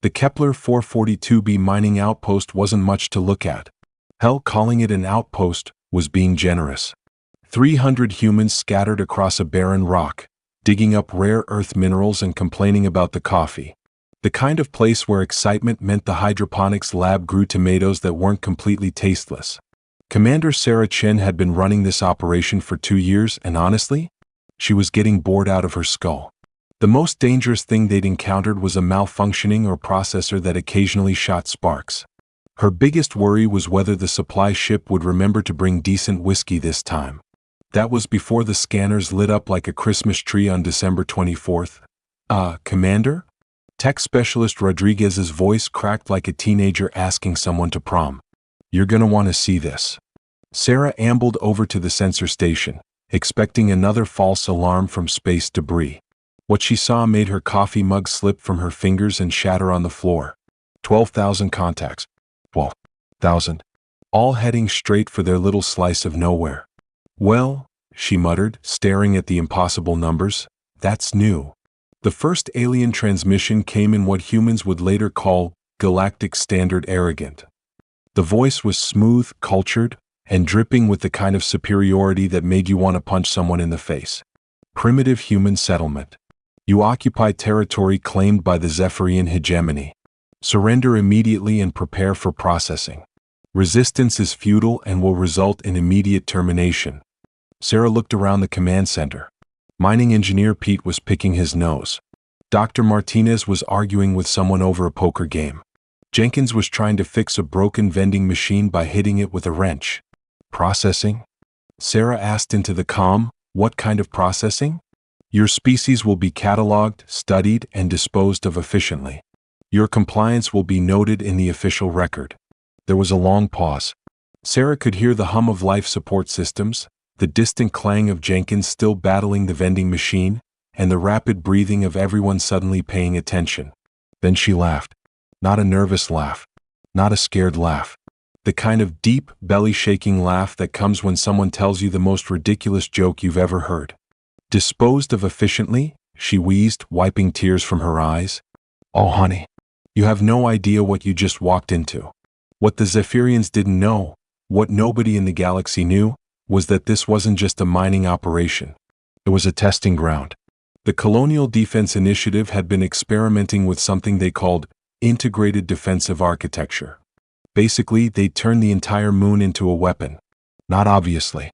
The Kepler 442b mining outpost wasn't much to look at. Hell, calling it an outpost was being generous. 300 humans scattered across a barren rock, digging up rare earth minerals and complaining about the coffee. The kind of place where excitement meant the hydroponics lab grew tomatoes that weren't completely tasteless. Commander Sarah Chen had been running this operation for 2 years, and honestly, she was getting bored out of her skull. The most dangerous thing they'd encountered was a malfunctioning or processor that occasionally shot sparks. Her biggest worry was whether the supply ship would remember to bring decent whiskey this time. That was before the scanners lit up like a Christmas tree on December 24th. Commander? Tech specialist Rodriguez's voice cracked like a teenager asking someone to prom. You're gonna want to see this. Sarah ambled over to the sensor station, expecting another false alarm from space debris. What she saw made her coffee mug slip from her fingers and shatter on the floor. 12,000 contacts. 12,000. All heading straight for their little slice of nowhere. Well, she muttered, staring at the impossible numbers, that's new. The first alien transmission came in what humans would later call galactic standard arrogant. The voice was smooth, cultured, and dripping with the kind of superiority that made you want to punch someone in the face. Primitive human settlement. You occupy territory claimed by the Zephyrian hegemony. Surrender immediately and prepare for processing. Resistance is futile and will result in immediate termination. Sarah looked around the command center. Mining engineer Pete was picking his nose. Dr. Martinez was arguing with someone over a poker game. Jenkins was trying to fix a broken vending machine by hitting it with a wrench. Processing? Sarah asked into the comm, what kind of processing? Your species will be cataloged, studied, and disposed of efficiently. Your compliance will be noted in the official record. There was a long pause. Sarah could hear the hum of life support systems, the distant clang of Jenkins still battling the vending machine, and the rapid breathing of everyone suddenly paying attention. Then she laughed. Not a nervous laugh. Not a scared laugh. The kind of deep, belly-shaking laugh that comes when someone tells you the most ridiculous joke you've ever heard. Disposed of efficiently? She wheezed, wiping tears from her eyes. Oh, honey. You have no idea what you just walked into. What the Zephyrians didn't know, what nobody in the galaxy knew, was that this wasn't just a mining operation. It was a testing ground. The Colonial Defense Initiative had been experimenting with something they called integrated defensive architecture. Basically, they'd turn the entire moon into a weapon. Not obviously.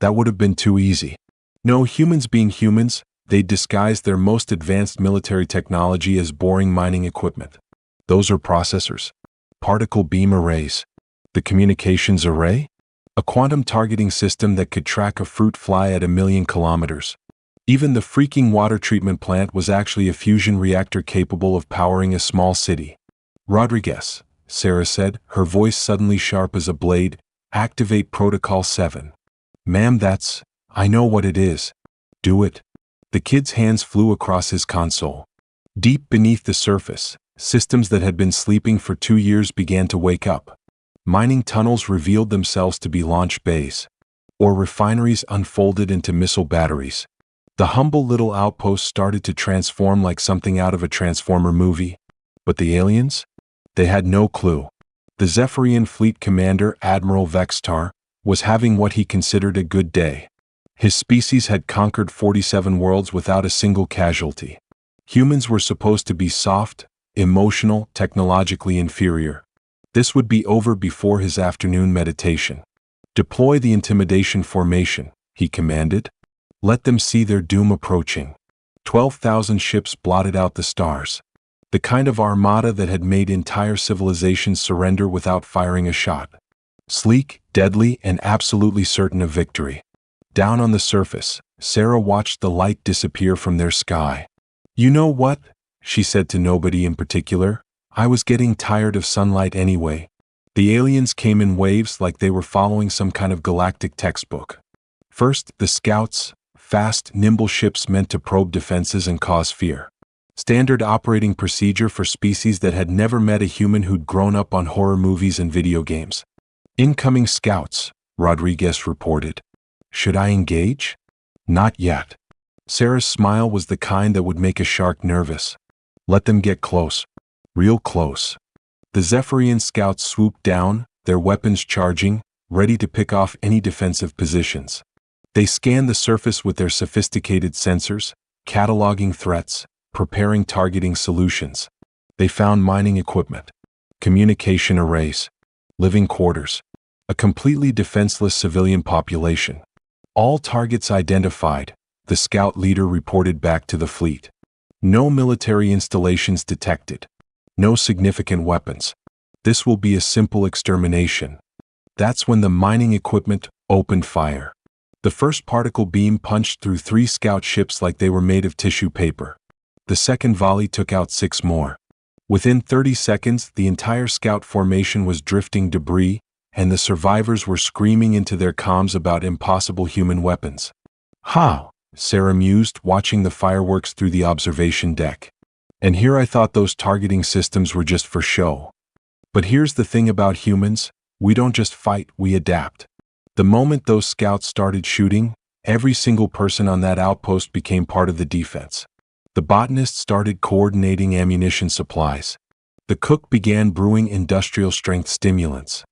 That would have been too easy. No, humans being humans, they'd disguised their most advanced military technology as boring mining equipment. Those are processors. Particle beam arrays. The communications array? A quantum targeting system that could track a fruit fly at 1,000,000 kilometers. Even the freaking water treatment plant was actually a fusion reactor capable of powering a small city. Rodriguez, Sarah said, her voice suddenly sharp as a blade, activate Protocol 7. Ma'am, I know what it is. Do it. The kid's hands flew across his console. Deep beneath the surface, systems that had been sleeping for 2 years began to wake up. Mining tunnels revealed themselves to be launch bays, or refineries unfolded into missile batteries. The humble little outpost started to transform like something out of a Transformer movie. But the aliens? They had no clue. The Zephyrian fleet commander, Admiral Vextar, was having what he considered a good day. His species had conquered 47 worlds without a single casualty. Humans were supposed to be soft, emotional, technologically inferior. This would be over before his afternoon meditation. Deploy the intimidation formation, he commanded. Let them see their doom approaching. 12,000 ships blotted out the stars. The kind of armada that had made entire civilizations surrender without firing a shot. Sleek, deadly, and absolutely certain of victory. Down on the surface, Sarah watched the light disappear from their sky. You know what? She said to nobody in particular. I was getting tired of sunlight anyway. The aliens came in waves like they were following some kind of galactic textbook. First, the scouts, fast, nimble ships meant to probe defenses and cause fear. Standard operating procedure for species that had never met a human who'd grown up on horror movies and video games. Incoming scouts, Rodriguez reported. Should I engage? Not yet. Sarah's smile was the kind that would make a shark nervous. Let them get close. Real close. The Zephyrian scouts swooped down, their weapons charging, ready to pick off any defensive positions. They scanned the surface with their sophisticated sensors, cataloging threats, preparing targeting solutions. They found mining equipment, communication arrays, living quarters, a completely defenseless civilian population. All targets identified, the scout leader reported back to the fleet. No military installations detected. No significant weapons. This will be a simple extermination. That's when the mining equipment opened fire. The first particle beam punched through 3 scout ships like they were made of tissue paper. The second volley took out 6 more. Within 30 seconds, the entire scout formation was drifting debris, and the survivors were screaming into their comms about impossible human weapons. "Ha!" Sarah mused, watching the fireworks through the observation deck. "And here I thought those targeting systems were just for show. But here's the thing about humans, we don't just fight, we adapt." The moment those scouts started shooting, every single person on that outpost became part of the defense. The botanist started coordinating ammunition supplies. The cook began brewing industrial-strength stimulants.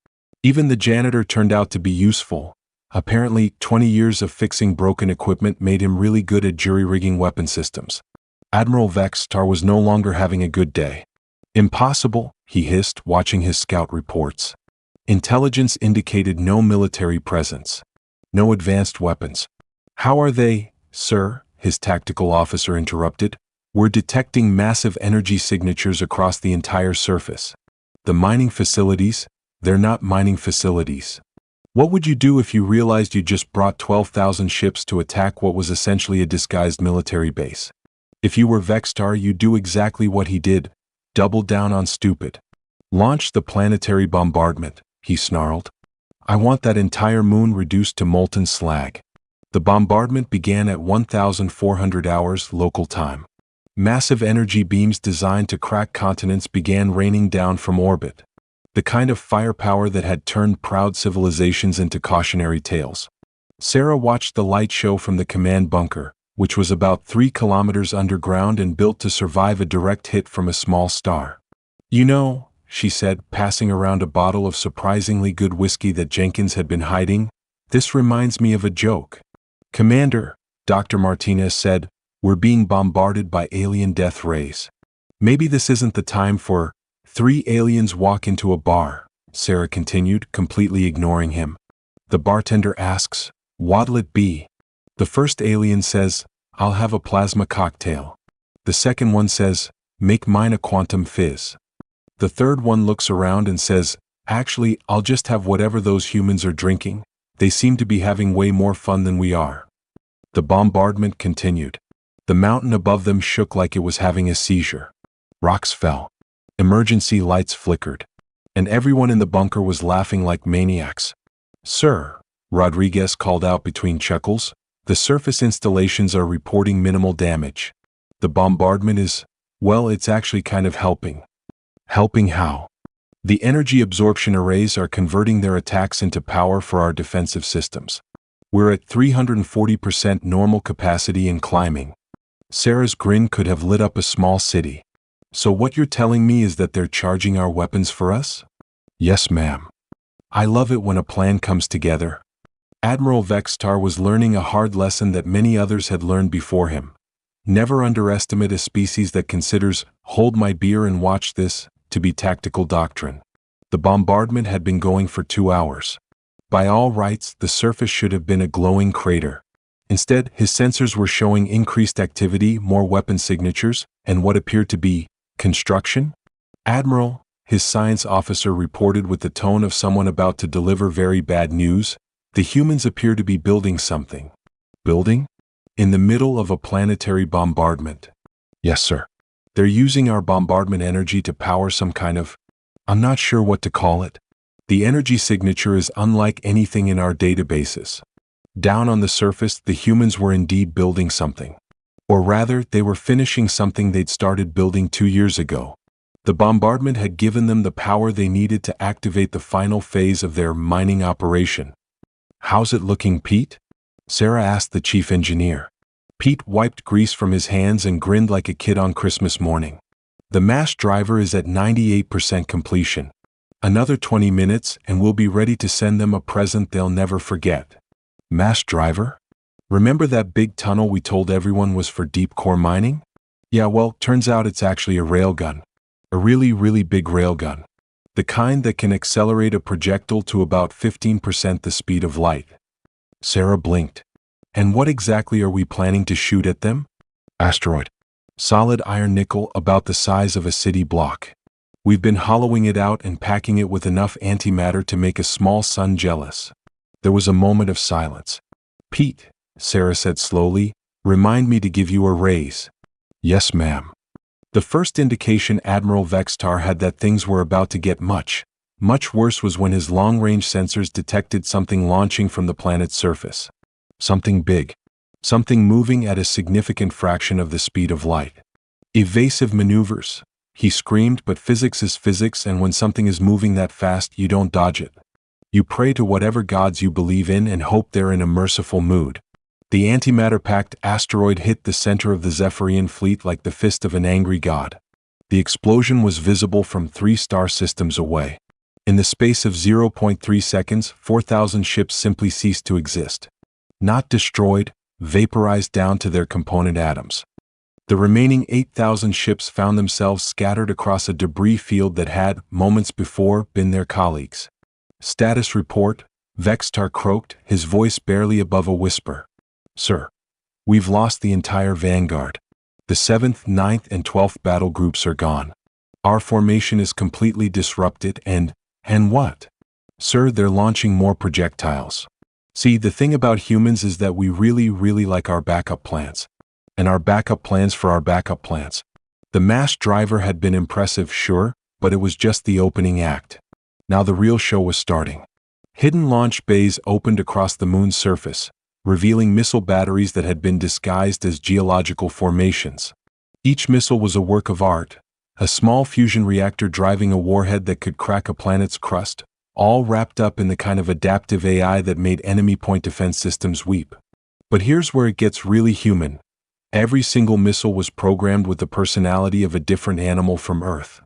Even the janitor turned out to be useful. Apparently, 20 years of fixing broken equipment made him really good at jury-rigging weapon systems. Admiral Vextar was no longer having a good day. "Impossible," he hissed, watching his scout reports. Intelligence indicated no military presence. No advanced weapons. "How are they, sir?" his tactical officer interrupted. "We're detecting massive energy signatures across the entire surface. The mining facilities, they're not mining facilities." What would you do if you realized you just brought 12,000 ships to attack what was essentially a disguised military base? If you were Vextar, you'd do exactly what he did. Double down on stupid. "Launch the planetary bombardment," he snarled. "I want that entire moon reduced to molten slag." The bombardment began at 1,400 hours local time. Massive energy beams designed to crack continents began raining down from orbit. The kind of firepower that had turned proud civilizations into cautionary tales. Sarah watched the light show from the command bunker, which was about 3 kilometers underground and built to survive a direct hit from a small star. "You know," she said, passing around a bottle of surprisingly good whiskey that Jenkins had been hiding, "this reminds me of a joke." "Commander," Dr. Martinez said, "we're being bombarded by alien death rays. Maybe this isn't the time for 3 aliens walk into a bar," Sarah continued, completely ignoring him. The bartender asks, "What'll it be?" The first alien says, "I'll have a plasma cocktail." The second one says, "Make mine a quantum fizz." The third one looks around and says, "Actually, I'll just have whatever those humans are drinking. They seem to be having way more fun than we are." The bombardment continued. The mountain above them shook like it was having a seizure. Rocks fell. Emergency lights flickered. And everyone in the bunker was laughing like maniacs. "Sir," Rodriguez called out between chuckles, "the surface installations are reporting minimal damage. The bombardment is, well, it's actually kind of helping." "Helping how?" "The energy absorption arrays are converting their attacks into power for our defensive systems. We're at 340% normal capacity and climbing." Sarah's grin could have lit up a small city. "So what you're telling me is that they're charging our weapons for us?" "Yes, ma'am." "I love it when a plan comes together." Admiral Vextar was learning a hard lesson that many others had learned before him. Never underestimate a species that considers, "hold my beer and watch this," to be tactical doctrine. The bombardment had been going for 2 hours. By all rights, the surface should have been a glowing crater. Instead, his sensors were showing increased activity, more weapon signatures, and what appeared to be construction. "Admiral," his science officer reported with the tone of someone about to deliver very bad news, "the humans appear to be building something." "Building?" "In the middle of a planetary bombardment." "Yes, sir." "They're using our bombardment energy to power some kind of, I'm not sure what to call it. The energy signature is unlike anything in our databases." Down on the surface, the humans were indeed building something. Or rather, they were finishing something they'd started building 2 years ago. The bombardment had given them the power they needed to activate the final phase of their mining operation. "How's it looking, Pete?" Sarah asked the chief engineer. Pete wiped grease from his hands and grinned like a kid on Christmas morning. The mass driver is at 98% completion. Another 20 minutes and we'll be ready to send them a present they'll never forget. Mass driver? Remember that big tunnel we told everyone was for deep core mining? Yeah, well, turns out it's actually a railgun. A really, really big railgun. The kind that can accelerate a projectile to about 15% the speed of light. Sarah blinked. And what exactly are we planning to shoot at them? Asteroid. Solid iron nickel about the size of a city block. We've been hollowing it out and packing it with enough antimatter to make a small sun jealous. There was a moment of silence. Pete, Sarah said slowly, remind me to give you a raise. Yes, ma'am. The first indication Admiral Vextar had that things were about to get much worse was when his long-range sensors detected something launching from the planet's surface. Something big. Something moving at a significant fraction of the speed of light. Evasive maneuvers, he screamed, but physics is physics, and when something is moving that fast, you don't dodge it. You pray to whatever gods you believe in and hope they're in a merciful mood. The antimatter-packed asteroid hit the center of the Zephyrian fleet like the fist of an angry god. The explosion was visible from 3 star systems away. In the space of 0.3 seconds, 4,000 ships simply ceased to exist. Not destroyed, vaporized down to their component atoms. The remaining 8,000 ships found themselves scattered across a debris field that had, moments before, been their colleagues. Status report, Vextar croaked, his voice barely above a whisper. Sir, we've lost the entire vanguard. The 7th, 9th, and 12th battle groups are gone. Our formation is completely disrupted and what? Sir, they're launching more projectiles. See, the thing about humans is that we really like our backup plans. And our backup plans for our backup plans. The mass driver had been impressive, sure, but it was just the opening act. Now the real show was starting. Hidden launch bays opened across the moon's surface, revealing missile batteries that had been disguised as geological formations. Each missile was a work of art, a small fusion reactor driving a warhead that could crack a planet's crust, all wrapped up in the kind of adaptive AI that made enemy point defense systems weep. But here's where it gets really human. Every single missile was programmed with the personality of a different animal from Earth.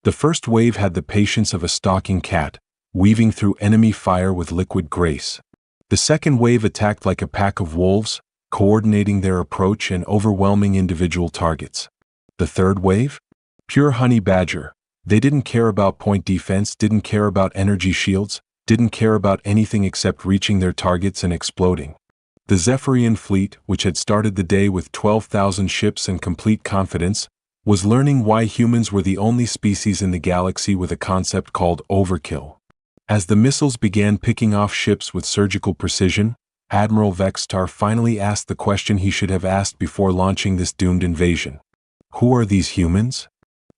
The first wave had the patience of a stalking cat, weaving through enemy fire with liquid grace. The second wave attacked like a pack of wolves, coordinating their approach and overwhelming individual targets. The third wave? Pure honey badger. They didn't care about point defense, didn't care about energy shields, didn't care about anything except reaching their targets and exploding. The Zephyrian fleet, which had started the day with 12,000 ships and complete confidence, was learning why humans were the only species in the galaxy with a concept called overkill. As the missiles began picking off ships with surgical precision, Admiral Vextar finally asked the question he should have asked before launching this doomed invasion. Who are these humans?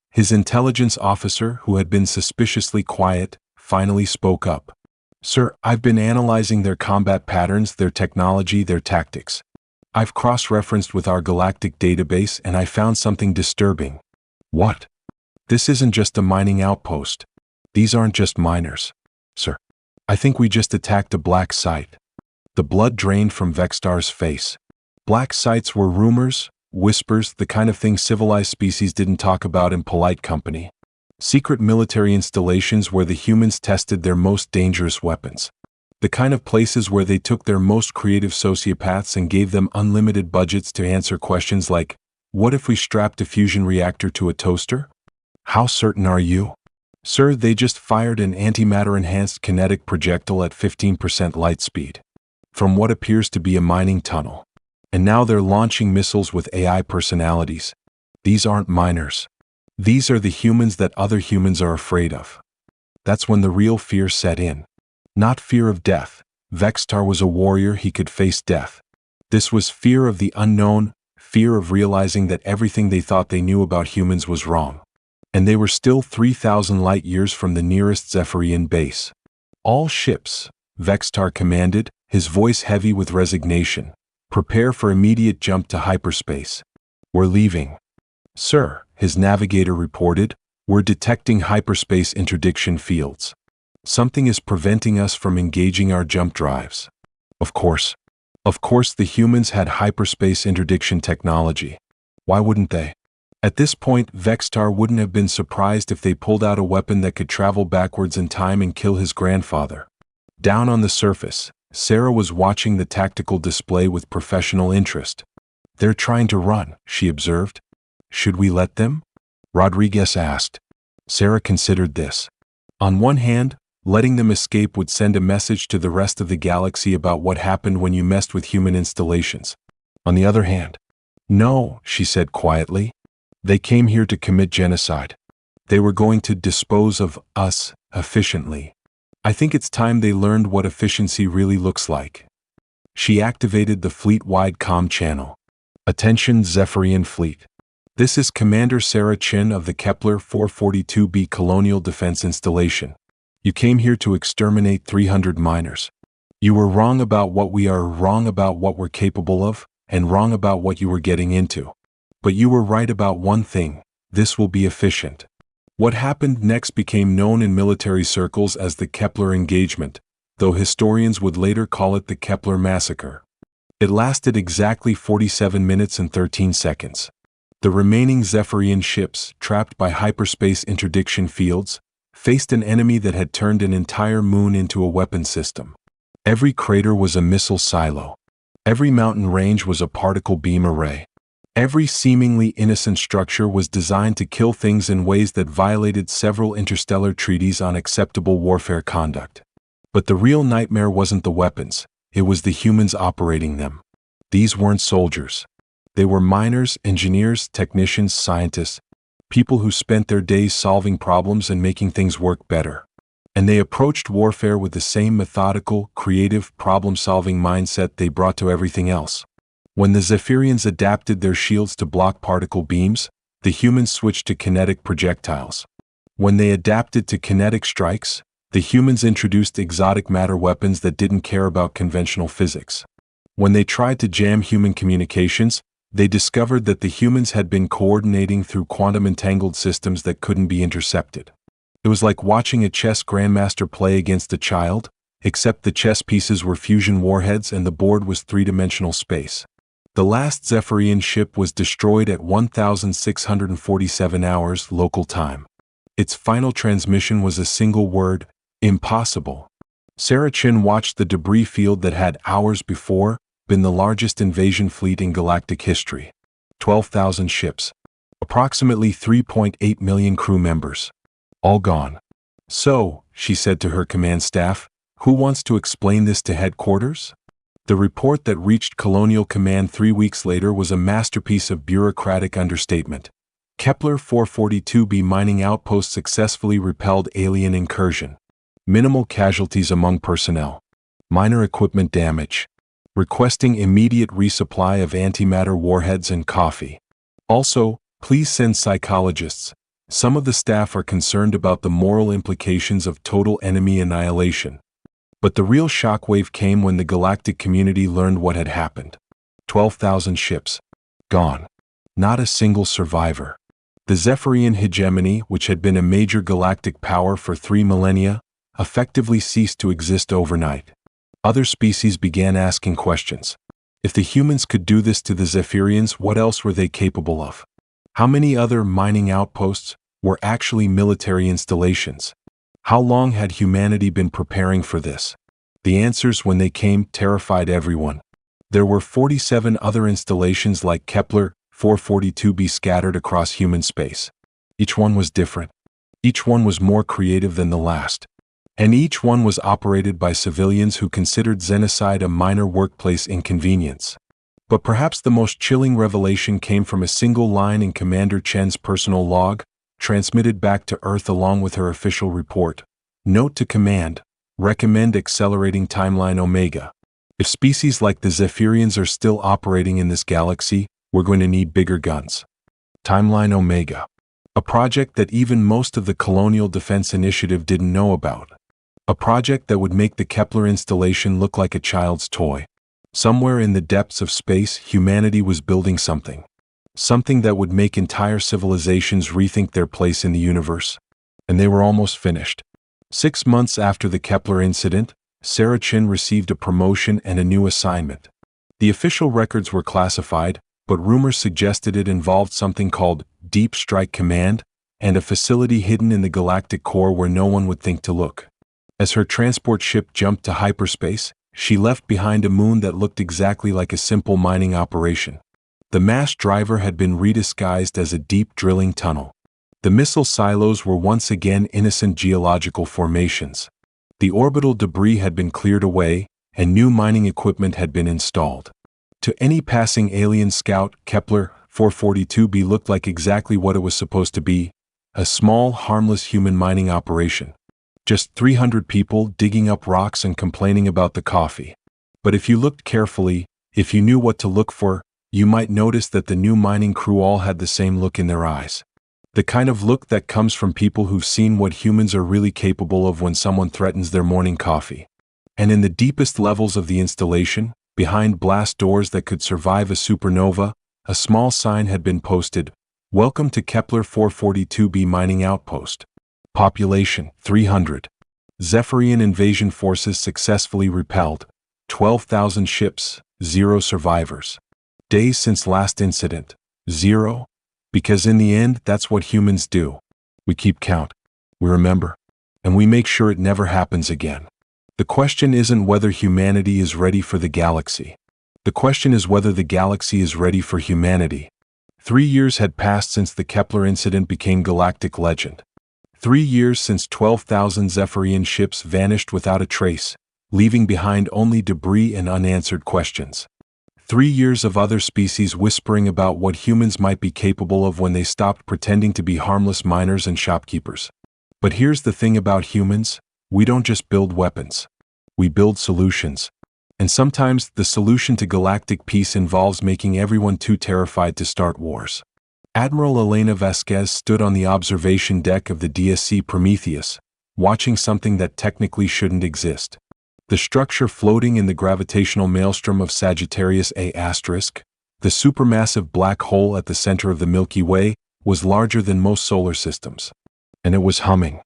His intelligence officer, who had been suspiciously quiet, finally spoke up. Sir, I've been analyzing their combat patterns, their technology, their tactics. I've cross-referenced with our galactic database and I found something disturbing. What? This isn't just a mining outpost. These aren't just miners. Sir, I think we just attacked a black site. The blood drained from Vextar's face. Black sites were rumors, whispers, the kind of thing civilized species didn't talk about in polite company. Secret military installations where the humans tested their most dangerous weapons. The kind of places where they took their most creative sociopaths and gave them unlimited budgets to answer questions like, what if we strapped a fusion reactor to a toaster? How certain are you? Sir, they just fired an antimatter-enhanced kinetic projectile at 15% light speed from what appears to be a mining tunnel. And now they're launching missiles with AI personalities. These aren't miners. These are the humans that other humans are afraid of. That's when the real fear set in. Not fear of death. Vextar was a warrior, he could face death. This was fear of the unknown, fear of realizing that everything they thought they knew about humans was wrong. And they were still 3,000 light years from the nearest Zephyrian base. All ships, Vextar commanded, his voice heavy with resignation. Prepare for immediate jump to hyperspace. We're leaving. Sir, his navigator reported, we're detecting hyperspace interdiction fields. Something is preventing us from engaging our jump drives. Of course, the humans had hyperspace interdiction technology. Why wouldn't they? At this point, Vextar wouldn't have been surprised if they pulled out a weapon that could travel backwards in time and kill his grandfather. Down on the surface, Sarah was watching the tactical display with professional interest. "They're trying to run," she observed. "Should we let them?" Rodriguez asked. Sarah considered this. On one hand, letting them escape would send a message to the rest of the galaxy about what happened when you messed with human installations. On the other hand, "No," she said quietly. "They came here to commit genocide. They were going to dispose of us efficiently. I think it's time they learned what efficiency really looks like." She activated the fleet-wide comm channel. "Attention Zephyrian Fleet. This is Commander Sarah Chin of the Kepler 442b Colonial Defense Installation. You came here to exterminate 300 miners. You were wrong about what we are, wrong about what we're capable of, and wrong about what you were getting into. But you were right about one thing: this will be efficient." What happened next became known in military circles as the Kepler engagement, though historians would later call it the Kepler massacre. It lasted exactly 47 minutes and 13 seconds. The remaining Zephyrian ships, trapped by hyperspace interdiction fields, faced an enemy that had turned an entire moon into a weapon system. Every crater was a missile silo. Every mountain range was a particle beam array. Every seemingly innocent structure was designed to kill things in ways that violated several interstellar treaties on acceptable warfare conduct. But the real nightmare wasn't the weapons, it was the humans operating them. These weren't soldiers. They were miners, engineers, technicians, scientists, people who spent their days solving problems and making things work better. And they approached warfare with the same methodical, creative, problem-solving mindset they brought to everything else. When the Zephyrians adapted their shields to block particle beams, the humans switched to kinetic projectiles. When they adapted to kinetic strikes, the humans introduced exotic matter weapons that didn't care about conventional physics. When they tried to jam human communications, they discovered that the humans had been coordinating through quantum-entangled systems that couldn't be intercepted. It was like watching a chess grandmaster play against a child, except the chess pieces were fusion warheads and the board was three-dimensional space. The last Zephyrian ship was destroyed at 1,647 hours local time. Its final transmission was a single word: impossible. Sarah Chin watched the debris field that had hours before been the largest invasion fleet in galactic history. 12,000 ships. Approximately 3.8 million crew members. All gone. "So," she said to her command staff, "who wants to explain this to headquarters?" The report that reached Colonial Command 3 weeks later was a masterpiece of bureaucratic understatement. Kepler 442b mining outpost successfully repelled alien incursion. Minimal casualties among personnel. Minor equipment damage. Requesting immediate resupply of antimatter warheads and coffee. Also, please send psychologists. Some of the staff are concerned about the moral implications of total enemy annihilation. But the real shockwave came when the galactic community learned what had happened. 12,000 ships. Gone. Not a single survivor. The Zephyrian hegemony, which had been a major galactic power for 3 millennia, effectively ceased to exist overnight. Other species began asking questions. If the humans could do this to the Zephyrians, what else were they capable of? How many other mining outposts were actually military installations? How long had humanity been preparing for this? The answers, when they came, terrified everyone. There were 47 other installations like Kepler 442b scattered across human space. Each one was different. Each one was more creative than the last. And each one was operated by civilians who considered genocide a minor workplace inconvenience. But perhaps the most chilling revelation came from a single line in Commander Chen's personal log, transmitted back to Earth along with her official report. Note to command: recommend accelerating timeline Omega. If species like the Zephyrians are still operating in this galaxy, we're going to need bigger guns. Timeline Omega. A project that even most of the Colonial Defense Initiative didn't know about. A project that would make the Kepler installation look like a child's toy. Somewhere in the depths of space, humanity was building something. Something that would make entire civilizations rethink their place in the universe. And they were almost finished. 6 months after the Kepler incident, Sarah Chin received a promotion and a new assignment. The official records were classified, but rumors suggested it involved something called Deep Strike Command, and a facility hidden in the galactic core where no one would think to look. As her transport ship jumped to hyperspace, she left behind a moon that looked exactly like a simple mining operation. The mass driver had been redisguised as a deep drilling tunnel. The missile silos were once again innocent geological formations. The orbital debris had been cleared away, and new mining equipment had been installed. To any passing alien scout, Kepler 442b looked like exactly what it was supposed to be, a small, harmless human mining operation. Just 300 people digging up rocks and complaining about the coffee. But if you looked carefully, if you knew what to look for, you might notice that the new mining crew all had the same look in their eyes. The kind of look that comes from people who've seen what humans are really capable of when someone threatens their morning coffee. And in the deepest levels of the installation, behind blast doors that could survive a supernova, a small sign had been posted, "Welcome to Kepler 442b Mining Outpost. Population 300. Zephyrian invasion forces successfully repelled. 12,000 ships, 0 survivors. Days since last incident, 0. Because in the end, that's what humans do. We keep count. We remember. And we make sure it never happens again." The question isn't whether humanity is ready for the galaxy. The question is whether the galaxy is ready for humanity. 3 years had passed since the Kepler incident became galactic legend. 3 years since 12,000 Zephyrian ships vanished without a trace, leaving behind only debris and unanswered questions. 3 years of other species whispering about what humans might be capable of when they stopped pretending to be harmless miners and shopkeepers. But here's the thing about humans: we don't just build weapons. We build solutions. And sometimes the solution to galactic peace involves making everyone too terrified to start wars. Admiral Elena Vasquez stood on the observation deck of the DSC Prometheus, watching something that technically shouldn't exist. The structure floating in the gravitational maelstrom of Sagittarius A*, the supermassive black hole at the center of the Milky Way, was larger than most solar systems. And it was humming.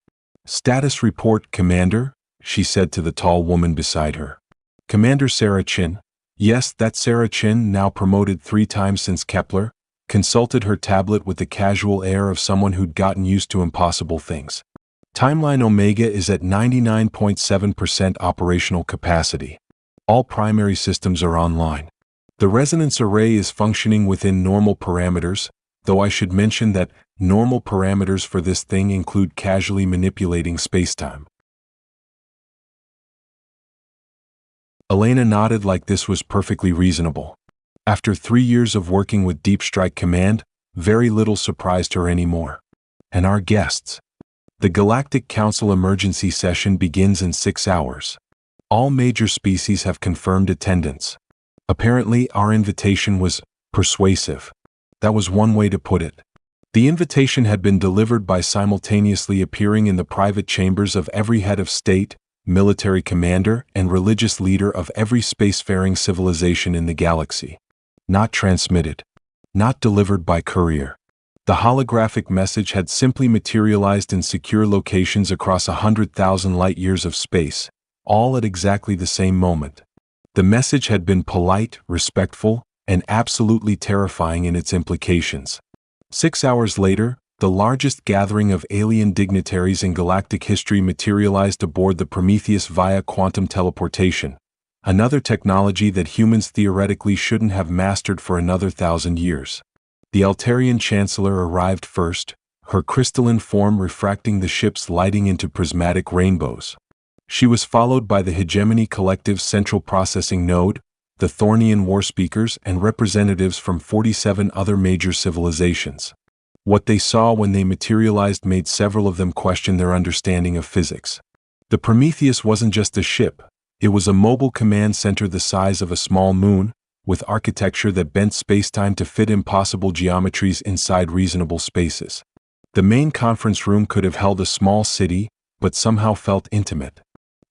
"Status report, Commander," she said to the tall woman beside her. Commander Sarah Chin, yes, that's Sarah Chin, now promoted 3 times since Kepler, consulted her tablet with the casual air of someone who'd gotten used to impossible things. Timeline Omega is at 99.7% operational capacity. All primary systems are online. The resonance array is functioning within normal parameters, though I should mention that normal parameters for this thing include casually manipulating spacetime. Elena nodded like this was perfectly reasonable. After 3 years of working with Deep Strike Command, very little surprised her anymore. And our guests. The Galactic Council emergency session begins in 6 hours. All major species have confirmed attendance. Apparently, our invitation was persuasive. That was one way to put it. The invitation had been delivered by simultaneously appearing in the private chambers of every head of state, military commander, and religious leader of every spacefaring civilization in the galaxy. Not transmitted. Not delivered by courier. The holographic message had simply materialized in secure locations across 100,000 light-years of space, all at exactly the same moment. The message had been polite, respectful, and absolutely terrifying in its implications. 6 hours later, the largest gathering of alien dignitaries in galactic history materialized aboard the Prometheus via quantum teleportation, another technology that humans theoretically shouldn't have mastered for another 1,000 years. The Altarian Chancellor arrived first, her crystalline form refracting the ship's lighting into prismatic rainbows. She was followed by the Hegemony Collective's central processing node, the Thornian War Speakers, and representatives from 47 other major civilizations. What they saw when they materialized made several of them question their understanding of physics. The Prometheus wasn't just a ship, it was a mobile command center the size of a small moon, with architecture that bent spacetime to fit impossible geometries inside reasonable spaces. The main conference room could have held a small city, but somehow felt intimate.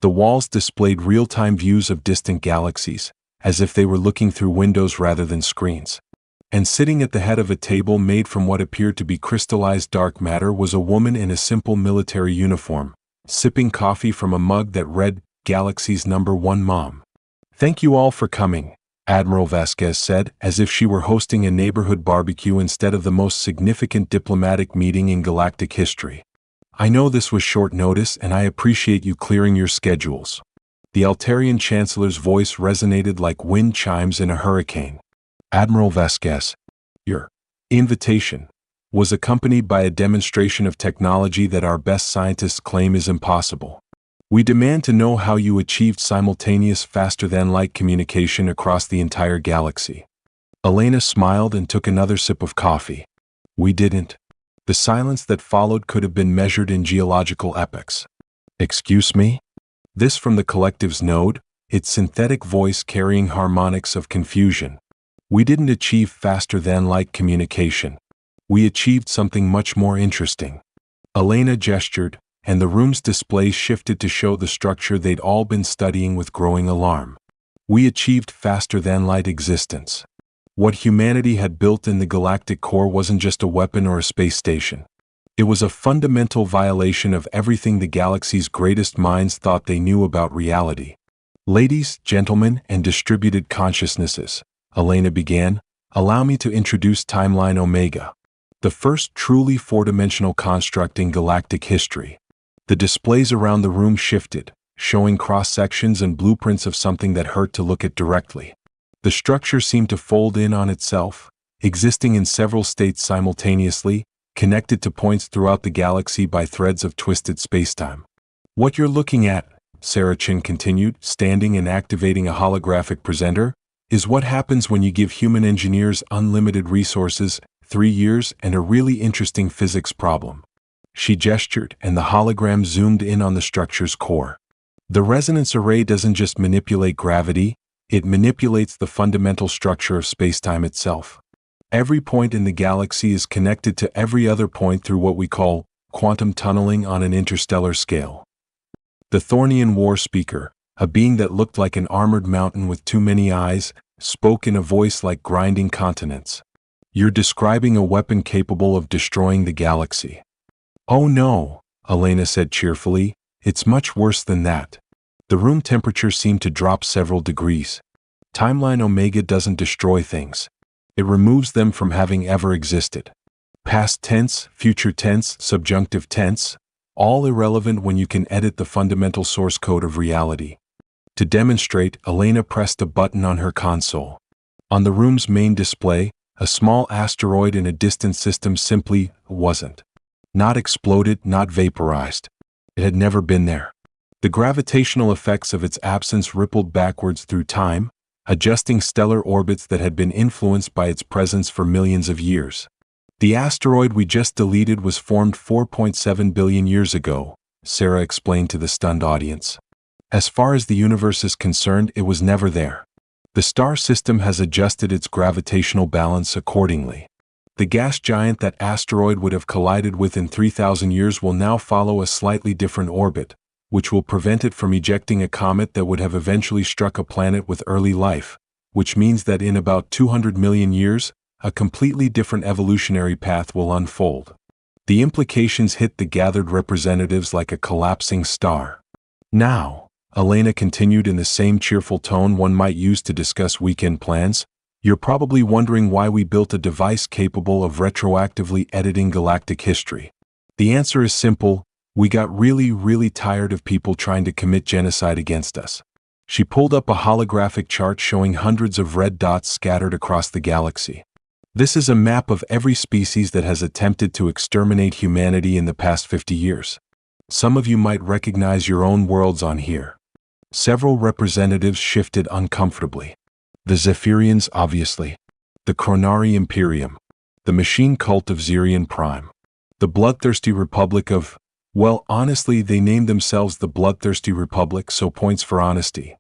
The walls displayed real-time views of distant galaxies, as if they were looking through windows rather than screens. And sitting at the head of a table made from what appeared to be crystallized dark matter was a woman in a simple military uniform, sipping coffee from a mug that read, "Galaxy's #1 Mom." "Thank you all for coming," Admiral Vasquez said, as if she were hosting a neighborhood barbecue instead of the most significant diplomatic meeting in galactic history. I know this was short notice and I appreciate you clearing your schedules. The Altarian Chancellor's voice resonated like wind chimes in a hurricane. Admiral Vasquez, your invitation was accompanied by a demonstration of technology that our best scientists claim is impossible. We demand to know how you achieved simultaneous faster-than-light communication across the entire galaxy. Elena smiled and took another sip of coffee. We didn't. The silence that followed could have been measured in geological epochs. Excuse me? This from the collective's node, its synthetic voice carrying harmonics of confusion. We didn't achieve faster-than-light communication. We achieved something much more interesting. Elena gestured, and the room's display shifted to show the structure they'd all been studying with growing alarm. We achieved faster-than-light existence. What humanity had built in the galactic core wasn't just a weapon or a space station. It was a fundamental violation of everything the galaxy's greatest minds thought they knew about reality. Ladies, gentlemen, and distributed consciousnesses, Elena began, allow me to introduce Timeline Omega, the first truly four-dimensional construct in galactic history. The displays around the room shifted, showing cross-sections and blueprints of something that hurt to look at directly. The structure seemed to fold in on itself, existing in several states simultaneously, connected to points throughout the galaxy by threads of twisted spacetime. What you're looking at, Sarachin continued, standing and activating a holographic presenter, is what happens when you give human engineers unlimited resources, 3 years, and a really interesting physics problem. She gestured, and the hologram zoomed in on the structure's core. The resonance array doesn't just manipulate gravity, it manipulates the fundamental structure of spacetime itself. Every point in the galaxy is connected to every other point through what we call quantum tunneling on an interstellar scale. The Thornian war speaker, a being that looked like an armored mountain with too many eyes, spoke in a voice like grinding continents. You're describing a weapon capable of destroying the galaxy. Oh no, Elena said cheerfully, it's much worse than that. The room temperature seemed to drop several degrees. Timeline Omega doesn't destroy things. It removes them from having ever existed. Past tense, future tense, subjunctive tense, all irrelevant when you can edit the fundamental source code of reality. To demonstrate, Elena pressed a button on her console. On the room's main display, a small asteroid in a distant system simply wasn't. Not exploded, not vaporized. It had never been there. The gravitational effects of its absence rippled backwards through time, adjusting stellar orbits that had been influenced by its presence for millions of years. The asteroid we just deleted was formed 4.7 billion years ago, Sarah explained to the stunned audience. As far as the universe is concerned, it was never there. The star system has adjusted its gravitational balance accordingly. The gas giant that asteroid would have collided with in 3,000 years will now follow a slightly different orbit, which will prevent it from ejecting a comet that would have eventually struck a planet with early life, which means that in about 200 million years, a completely different evolutionary path will unfold. The implications hit the gathered representatives like a collapsing star. Now, Elena continued in the same cheerful tone one might use to discuss weekend plans, you're probably wondering why we built a device capable of retroactively editing galactic history. The answer is simple, we got really tired of people trying to commit genocide against us. She pulled up a holographic chart showing hundreds of red dots scattered across the galaxy. This is a map of every species that has attempted to exterminate humanity in the past 50 years. Some of you might recognize your own worlds on here. Several representatives shifted uncomfortably. The Zephyrians, obviously. The Chronari Imperium. The machine cult of Zirian Prime. The bloodthirsty Republic of... Well, honestly, they named themselves the Bloodthirsty Republic, so points for honesty.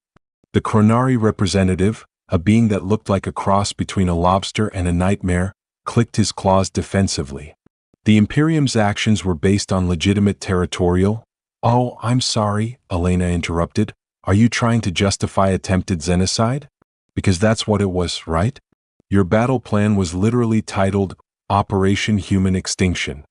The Chronari representative, a being that looked like a cross between a lobster and a nightmare, clicked his claws defensively. The Imperium's actions were based on legitimate territorial... Oh, I'm sorry, Elena interrupted. Are you trying to justify attempted genocide? Because that's what it was, right? Your battle plan was literally titled Operation Human Extinction.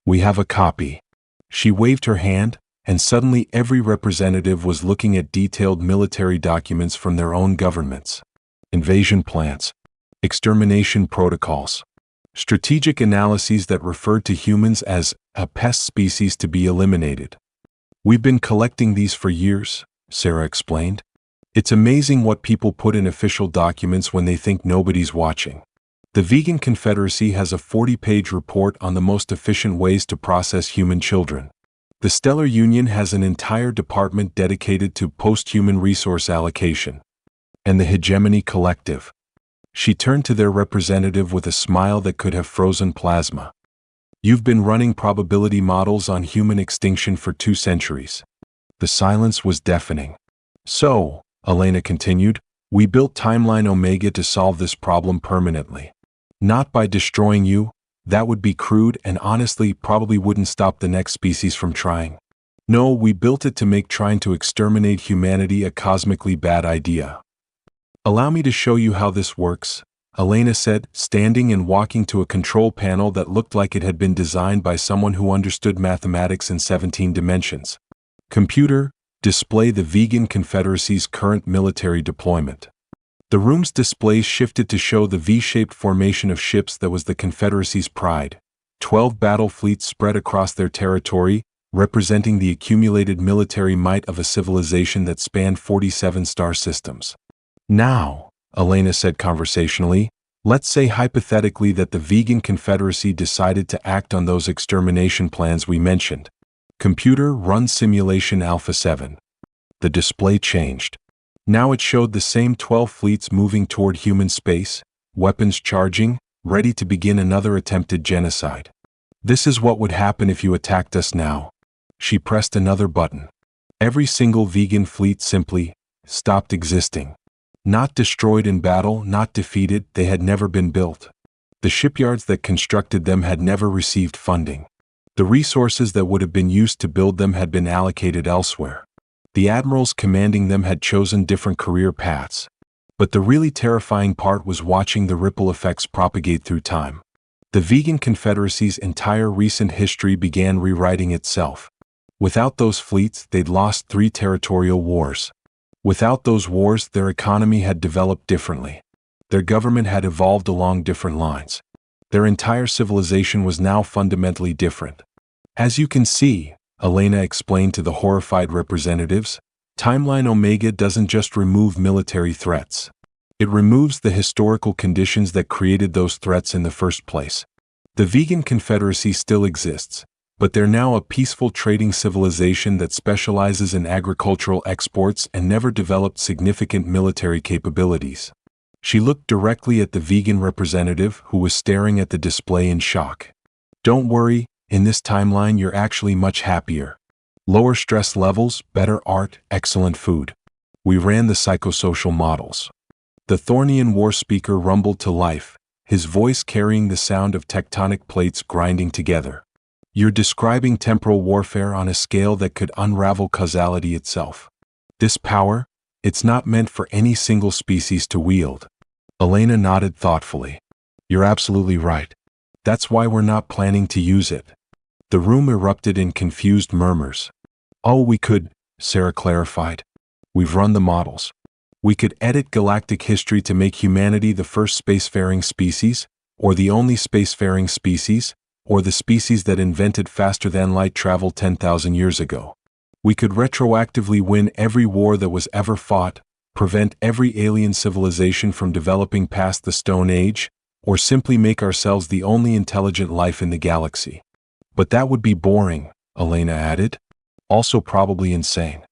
We have a copy. She waved her hand, and suddenly every representative was looking at detailed military documents from their own governments. invasion plans, extermination protocols, strategic analyses that referred to humans as a pest species to be eliminated. We've been collecting these for years, Sarah explained. It's amazing what people put in official documents when they think nobody's watching. The Vegan Confederacy has a 40-page report on the most efficient ways to process human children. The Stellar Union has an entire department dedicated to post-human resource allocation. And the Hegemony Collective. She turned to their representative with a smile that could have frozen plasma. You've been running probability models on human extinction for 2 centuries. The silence was deafening. So, Elena continued, we built Timeline Omega to solve this problem permanently. Not by destroying you, that would be crude and honestly probably wouldn't stop the next species from trying. No, we built it to make trying to exterminate humanity a cosmically bad idea. Allow me to show you how this works, Elena said, standing and walking to a control panel that looked like it had been designed by someone who understood mathematics in 17 dimensions. Computer, display the Vegan Confederacy's current military deployment. The room's displays shifted to show the V-shaped formation of ships that was the Confederacy's pride. 12 battle fleets spread across their territory, representing the accumulated military might of a civilization that spanned 47 star systems. Now, Elena said conversationally, let's say hypothetically that the Vegan Confederacy decided to act on those extermination plans we mentioned. Computer, run simulation Alpha 7. The display changed. Now it showed the same 12 fleets moving toward human space, weapons charging, ready to begin another attempted genocide. This is what would happen if you attacked us now. She pressed another button. Every single vegan fleet simply stopped existing. Not destroyed in battle, not defeated, they had never been built. The shipyards that constructed them had never received funding. The resources that would have been used to build them had been allocated elsewhere. The admirals commanding them had chosen different career paths. But the really terrifying part was watching the ripple effects propagate through time. The Vegan Confederacy's entire recent history began rewriting itself. Without those fleets, they'd lost 3 territorial wars. Without those wars, their economy had developed differently. Their government had evolved along different lines. Their entire civilization was now fundamentally different. As you can see, Elena explained to the horrified representatives, Timeline Omega doesn't just remove military threats. It removes the historical conditions that created those threats in the first place. The Vegan Confederacy still exists, but they're now a peaceful trading civilization that specializes in agricultural exports and never developed significant military capabilities. She looked directly at the vegan representative who was staring at the display in shock. Don't worry, in this timeline you're actually much happier. Lower stress levels, better art, excellent food. We ran the psychosocial models. The Thornian war speaker rumbled to life, his voice carrying the sound of tectonic plates grinding together. You're describing temporal warfare on a scale that could unravel causality itself. This power, it's not meant for any single species to wield. Elena nodded thoughtfully. You're absolutely right. That's why we're not planning to use it. The room erupted in confused murmurs. Oh, we could, Sarah clarified. We've run the models. We could edit galactic history to make humanity the first spacefaring species, or the only spacefaring species, or the species that invented faster-than-light travel 10,000 years ago. We could retroactively win every war that was ever fought, prevent every alien civilization from developing past the Stone Age, or simply make ourselves the only intelligent life in the galaxy. But that would be boring, Elena added. Also probably insane.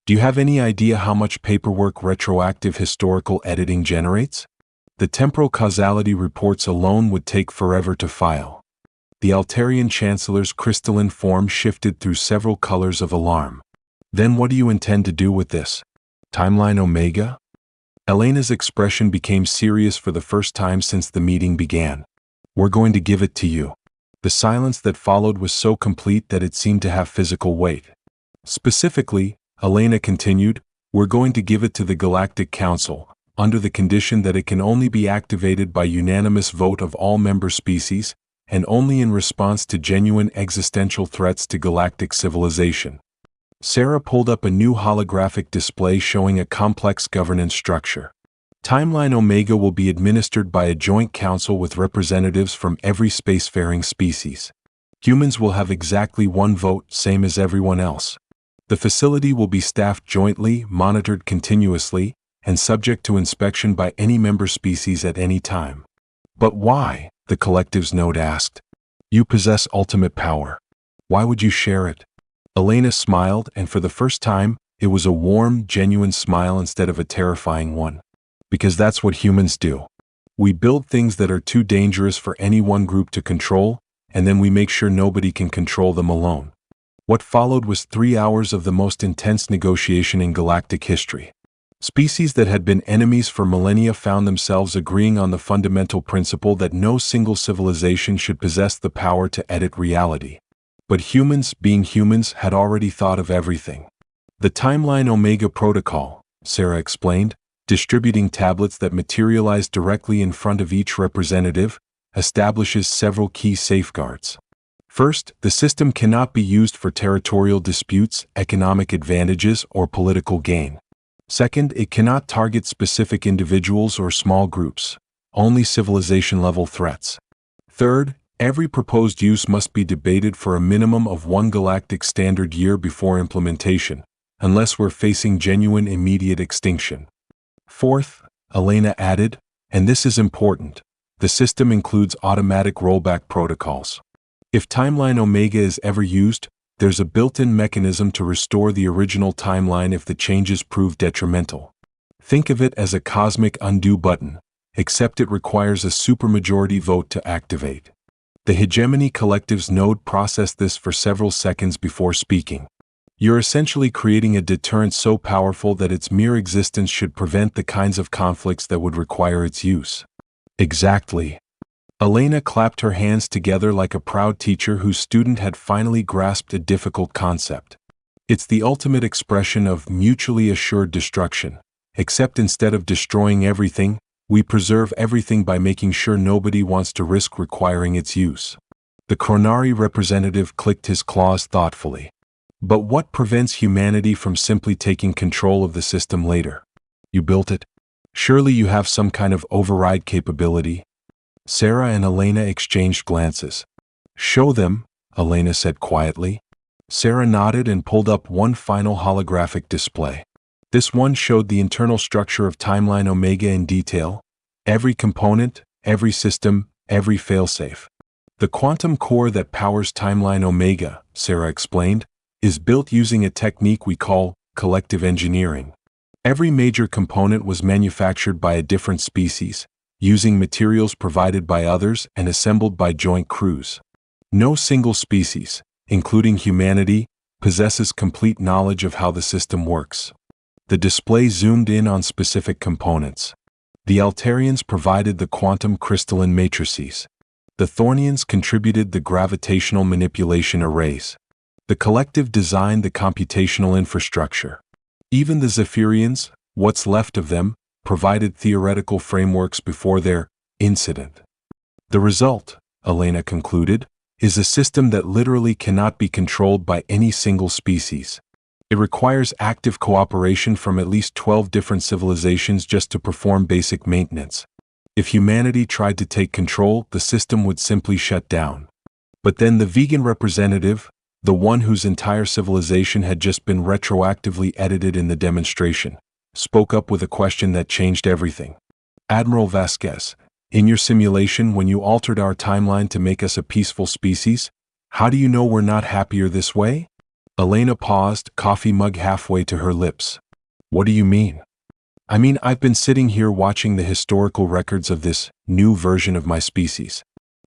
Do you have any idea how much paperwork retroactive historical editing generates? The temporal causality reports alone would take forever to file. The Altarian Chancellor's crystalline form shifted through several colors of alarm. Then what do you intend to do with this? Timeline Omega? Elena's expression became serious for the first time since the meeting began. We're going to give it to you. The silence that followed was so complete that it seemed to have physical weight. Specifically, Elena continued, we're going to give it to the Galactic Council, under the condition that it can only be activated by unanimous vote of all member species, and only in response to genuine existential threats to galactic civilization. Sarah pulled up a new holographic display showing a complex governance structure. Timeline Omega will be administered by a joint council with representatives from every spacefaring species. Humans will have exactly one vote, same as everyone else. The facility will be staffed jointly, monitored continuously, and subject to inspection by any member species at any time. But why? The collective's note asked. You possess ultimate power. Why would you share it? Elena smiled, and for the first time, it was a warm, genuine smile instead of a terrifying one. Because that's what humans do. We build things that are too dangerous for any one group to control, and then we make sure nobody can control them alone. What followed was 3 hours of the most intense negotiation in galactic history. Species that had been enemies for millennia found themselves agreeing on the fundamental principle that no single civilization should possess the power to edit reality. But humans, being humans, had already thought of everything. The Timeline Omega Protocol, Sarah explained, distributing tablets that materialize directly in front of each representative, establishes several key safeguards. First, the system cannot be used for territorial disputes, economic advantages, or political gain. Second, it cannot target specific individuals or small groups, only civilization-level threats. Third, every proposed use must be debated for a minimum of 1 galactic standard year before implementation, unless we're facing genuine immediate extinction. Fourth, Elena added, and this is important, the system includes automatic rollback protocols. If Timeline Omega is ever used, there's a built-in mechanism to restore the original timeline if the changes prove detrimental. Think of it as a cosmic undo button, except it requires a supermajority vote to activate. The Hegemony Collective's node processed this for several seconds before speaking. You're essentially creating a deterrent so powerful that its mere existence should prevent the kinds of conflicts that would require its use. Exactly. Elena clapped her hands together like a proud teacher whose student had finally grasped a difficult concept. It's the ultimate expression of mutually assured destruction, except instead of destroying everything, we preserve everything by making sure nobody wants to risk requiring its use. The Chronari representative clicked his claws thoughtfully. But what prevents humanity from simply taking control of the system later? You built it. Surely you have some kind of override capability. Sarah and Elena exchanged glances. Show them, Elena said quietly. Sarah nodded and pulled up one final holographic display. This one showed the internal structure of Timeline Omega in detail. Every component, every system, every failsafe. The quantum core that powers Timeline Omega, Sarah explained, is built using a technique we call collective engineering. Every major component was manufactured by a different species, using materials provided by others and assembled by joint crews. No single species, including humanity, possesses complete knowledge of how the system works. The display zoomed in on specific components. The Altarians provided the quantum crystalline matrices. The Thornians contributed the gravitational manipulation arrays. The collective designed the computational infrastructure. Even the Zephyrians, what's left of them, provided theoretical frameworks before their incident. The result, Elena concluded, is a system that literally cannot be controlled by any single species. It requires active cooperation from at least 12 different civilizations just to perform basic maintenance. If humanity tried to take control, the system would simply shut down. But then the vegan representative, the one whose entire civilization had just been retroactively edited in the demonstration, spoke up with a question that changed everything. Admiral Vasquez, in your simulation when you altered our timeline to make us a peaceful species, how do you know we're not happier this way? Elena paused, coffee mug halfway to her lips. What do you mean? I mean, I've been sitting here watching the historical records of this new version of my species.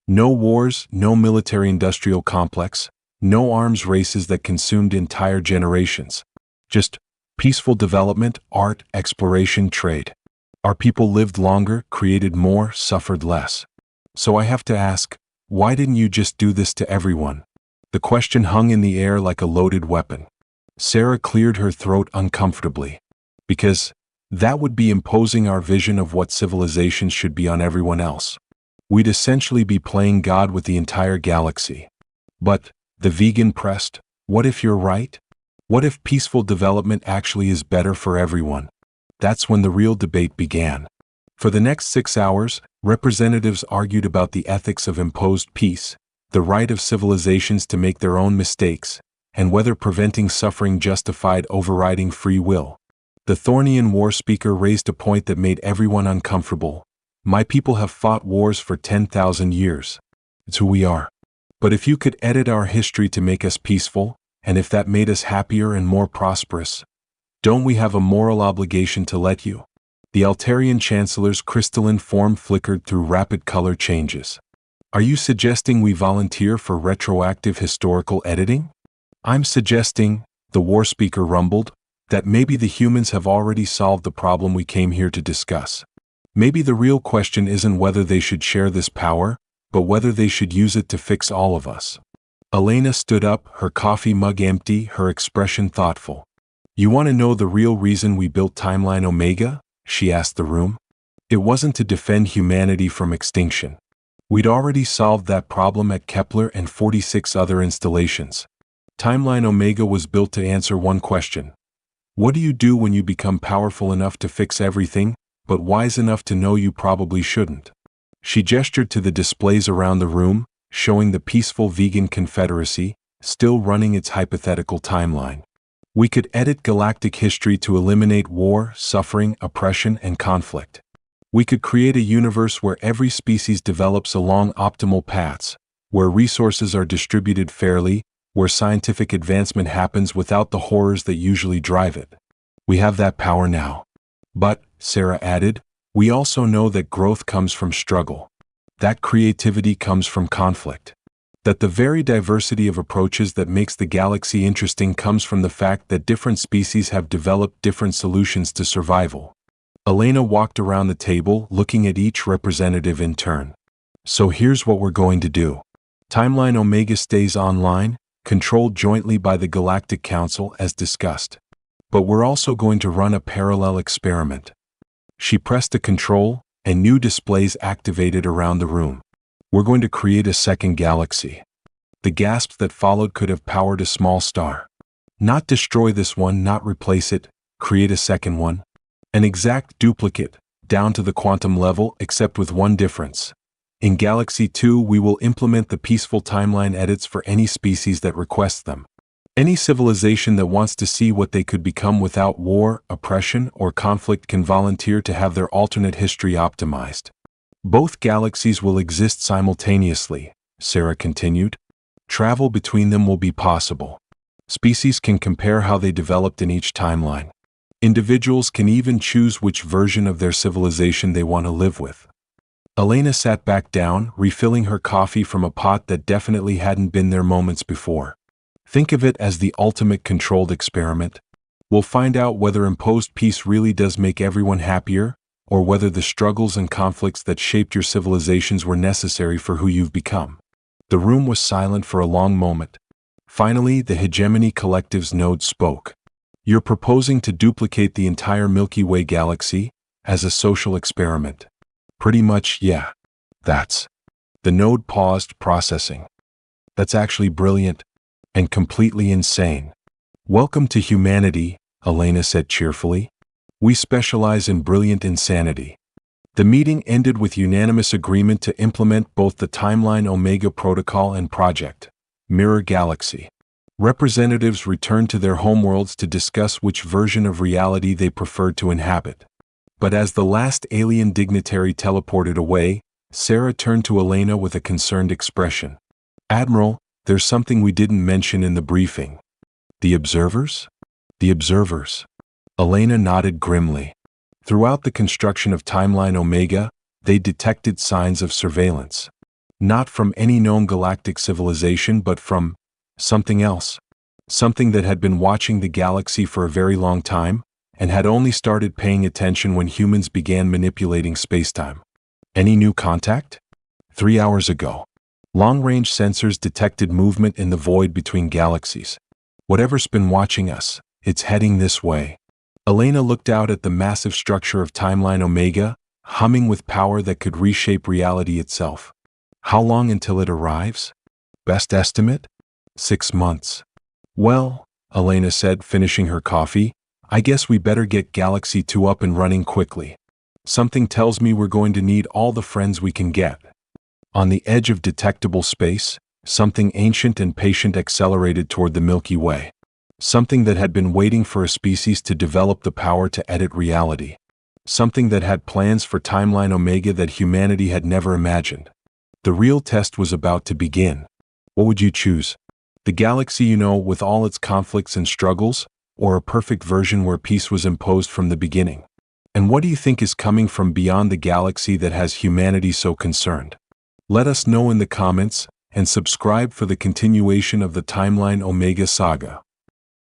No wars, no military-industrial complex, no arms races that consumed entire generations. Just peaceful development, art, exploration, trade. Our people lived longer, created more, suffered less. So I have to ask, why didn't you just do this to everyone? The question hung in the air like a loaded weapon. Sarah cleared her throat uncomfortably. Because that would be imposing our vision of what civilizations should be on everyone else. We'd essentially be playing God with the entire galaxy. But, the vegan pressed, what if you're right? What if peaceful development actually is better for everyone? That's when the real debate began. For the next 6 hours, representatives argued about the ethics of imposed peace, the right of civilizations to make their own mistakes, and whether preventing suffering justified overriding free will. The Thornian war speaker raised a point that made everyone uncomfortable. My people have fought wars for 10,000 years. It's who we are. But if you could edit our history to make us peaceful, and if that made us happier and more prosperous, don't we have a moral obligation to let you? The Altarian Chancellor's crystalline form flickered through rapid color changes. Are you suggesting we volunteer for retroactive historical editing? I'm suggesting, the war speaker rumbled, that maybe the humans have already solved the problem we came here to discuss. Maybe the real question isn't whether they should share this power, but whether they should use it to fix all of us. Elena stood up, her coffee mug empty, her expression thoughtful. You want to know the real reason we built Timeline Omega? She asked the room. It wasn't to defend humanity from extinction. We'd already solved that problem at Kepler and 46 other installations. Timeline Omega was built to answer one question. What do you do when you become powerful enough to fix everything, but wise enough to know you probably shouldn't? She gestured to the displays around the room, showing the peaceful vegan confederacy, still running its hypothetical timeline. We could edit galactic history to eliminate war, suffering, oppression, and conflict. We could create a universe where every species develops along optimal paths, where resources are distributed fairly, where scientific advancement happens without the horrors that usually drive it. We have that power now. But, Sarah added, we also know that growth comes from struggle. That creativity comes from conflict. That the very diversity of approaches that makes the galaxy interesting comes from the fact that different species have developed different solutions to survival. Elena walked around the table, looking at each representative in turn. So here's what we're going to do. Timeline Omega stays online, controlled jointly by the Galactic Council as discussed. But we're also going to run a parallel experiment. She pressed a control, and new displays activated around the room. We're going to create a second galaxy. The gasps that followed could have powered a small star. Not destroy this one, not replace it, create a second one. An exact duplicate, down to the quantum level, except with one difference. In Galaxy 2, we will implement the peaceful timeline edits for any species that requests them. Any civilization that wants to see what they could become without war, oppression, or conflict can volunteer to have their alternate history optimized. Both galaxies will exist simultaneously, Sarah continued. Travel between them will be possible. Species can compare how they developed in each timeline. Individuals can even choose which version of their civilization they want to live with. Elena sat back down, refilling her coffee from a pot that definitely hadn't been there moments before. Think of it as the ultimate controlled experiment. We'll find out whether imposed peace really does make everyone happier, or whether the struggles and conflicts that shaped your civilizations were necessary for who you've become. The room was silent for a long moment. Finally, the Hegemony Collective's node spoke. You're proposing to duplicate the entire Milky Way galaxy as a social experiment. Pretty much, yeah. That's. The node paused, processing. That's actually brilliant and completely insane. Welcome to humanity, Elena said cheerfully. We specialize in brilliant insanity. The meeting ended with unanimous agreement to implement both the Timeline Omega Protocol and Project Mirror Galaxy. Representatives returned to their homeworlds to discuss which version of reality they preferred to inhabit. But as the last alien dignitary teleported away, Sarah turned to Elena with a concerned expression. Admiral, there's something we didn't mention in the briefing. The observers? The observers. Elena nodded grimly. Throughout the construction of Timeline Omega, they detected signs of surveillance. Not from any known galactic civilization, but from something else. Something that had been watching the galaxy for a very long time, and had only started paying attention when humans began manipulating spacetime. Any new contact? 3 hours ago. Long-range sensors detected movement in the void between galaxies. Whatever's been watching us, it's heading this way. Elena looked out at the massive structure of Timeline Omega, humming with power that could reshape reality itself. How long until it arrives? Best estimate? 6 months. Well, Elena said, finishing her coffee, I guess we better get Galaxy 2 up and running quickly. Something tells me we're going to need all the friends we can get. On the edge of detectable space, something ancient and patient accelerated toward the Milky Way. Something that had been waiting for a species to develop the power to edit reality. Something that had plans for timeline Omega that humanity had never imagined. The real test was about to begin. What would you choose? The galaxy you know, with all its conflicts and struggles, or a perfect version where peace was imposed from the beginning? And what do you think is coming from beyond the galaxy that has humanity so concerned? Let us know in the comments, and subscribe for the continuation of the Timeline Omega saga.